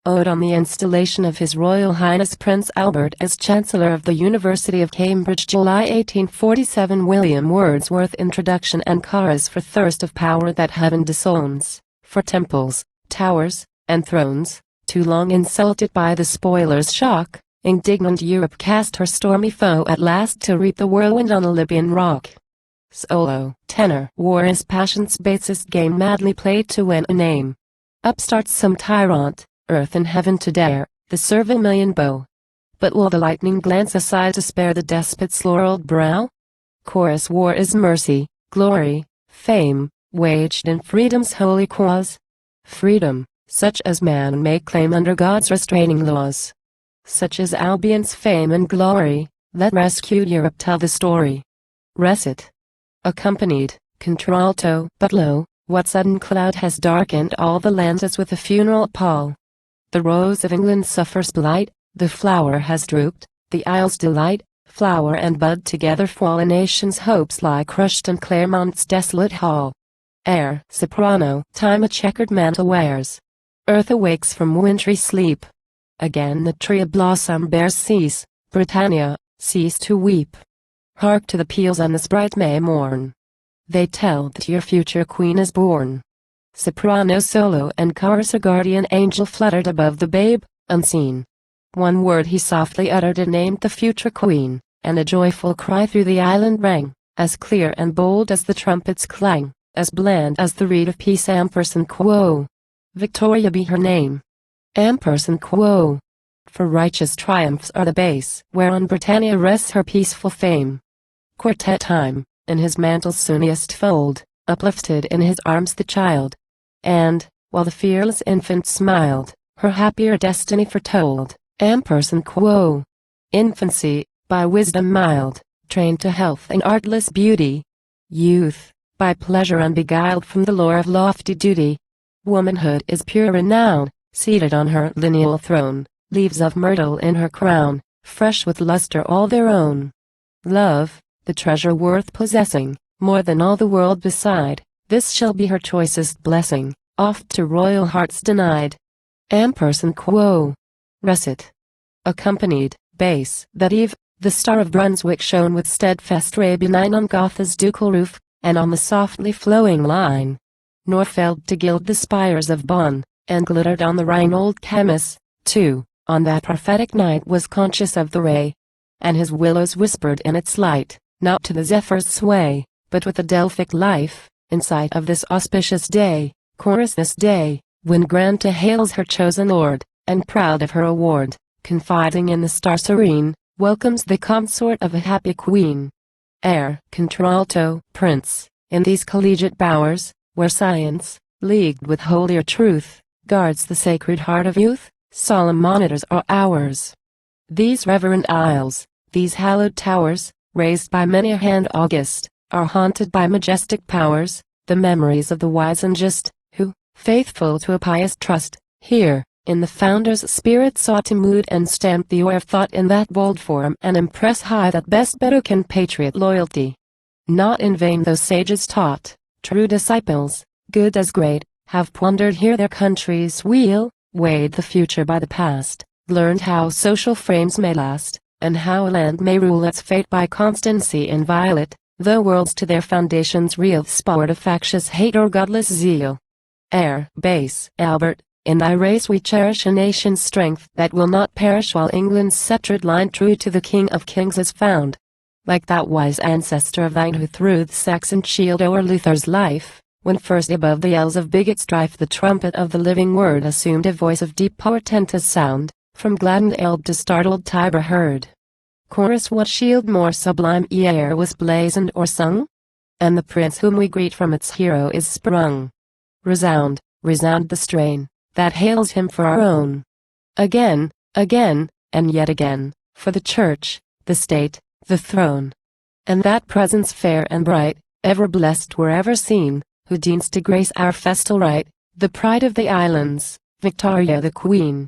ode on the installation of His Royal Highness Prince Albert as Chancellor of the University of Cambridge, July 1847. William Wordsworth. Introduction. And chorus. For thirst of power that heaven disowns, for temples, towers, and thrones, too long insulted by the spoiler's shock, indignant Europe cast her stormy foe at last to reap the whirlwind on a Libyan rock. Solo. Tenor. War is passion's basest game, madly played to win a name. Upstarts some tyrant, earth and heaven to dare the servile bow. But will the lightning glance aside to spare the despot's laureled brow? Chorus. War is mercy, glory, fame, waged in freedom's holy cause. Freedom, such as man may claim under God's restraining laws. Such is Albion's fame and glory, that rescued Europe. Tell the story. Recit. Accompanied, contralto. But lo, what sudden cloud has darkened all the lands as with a funeral pall? The rose of England suffers blight, the flower has drooped, the isle's delight, flower and bud together fall. A nation's hopes lie crushed in Claremont's desolate hall. Air. Soprano. Time a checkered mantle wears. Earth awakes from wintry sleep. Again the tree of blossom bears. Cease, Britannia, cease to weep. Hark to the peals on this bright May morn. They tell that your future queen is born. Soprano. Solo and chorus. A guardian angel fluttered above the babe, unseen. One word he softly uttered and named the future queen, and a joyful cry through the island rang, as clear and bold as the trumpet's clang, as bland as the reed of peace. Ampersand quo. Victoria be her name. Ampersand quo. For righteous triumphs are the base whereon Britannia rests her peaceful fame. Quartet time, in his mantle's sunniest fold, uplifted in his arms the child. And, while the fearless infant smiled, her happier destiny foretold. Ampersand quo. Infancy, by wisdom mild, trained to health and artless beauty. Youth, by pleasure unbeguiled from the lure of lofty duty. Womanhood is pure renown, seated on her lineal throne, leaves of myrtle in her crown, fresh with luster all their own. Love, the treasure worth possessing, more than all the world beside, this shall be her choicest blessing, oft to royal hearts denied. Ampersand quo. Recit. Accompanied, bass. That eve, the star of Brunswick shone with steadfast ray benign on Gotha's ducal roof, and on the softly flowing line. Nor failed to gild the spires of Bonn, and glittered on the Rhine. Old Camus, too, on that prophetic night was conscious of the ray, and his willows whispered in its light, not to the zephyr's sway, but with a Delphic life, in sight of this auspicious day. Chorus. This day, when Granta hails her chosen lord, and proud of her award, confiding in the star serene, welcomes the consort of a happy queen. Air. Contralto. Prince, in these collegiate bowers, where science, leagued with holier truth, guards the sacred heart of youth, solemn monitors are ours. These reverend aisles, these hallowed towers, raised by many a hand august, are haunted by majestic powers, the memories of the wise and just, who, faithful to a pious trust, here, in the founder's spirit sought to mood and stamp the ore of thought in that bold form and impress high that best betoken patriot loyalty. Not in vain those sages taught, true disciples, good as great, have pondered here their country's weal, weighed the future by the past, learned how social frames may last, and how a land may rule its fate by constancy inviolate, though worlds to their foundations reel, sport of factious hate or godless zeal. Air. Bass. Albert, in thy race we cherish a nation's strength that will not perish while England's sceptred line true to the King of Kings is found. Like that wise ancestor of thine who threw the Saxon shield o'er Luther's life, when first above the yells of bigot strife the trumpet of the living word assumed a voice of deep portentous sound, from gladdened Elbe to startled Tiber heard. Chorus. What shield more sublime e'er was blazoned or sung? And the prince whom we greet from its hero is sprung. Resound, resound the strain, that hails him for our own. Again, again, and yet again, for the church, the state, the throne. And that presence fair and bright, ever blessed wherever seen, who deigns to grace our festal rite, the pride of the islands, Victoria the Queen.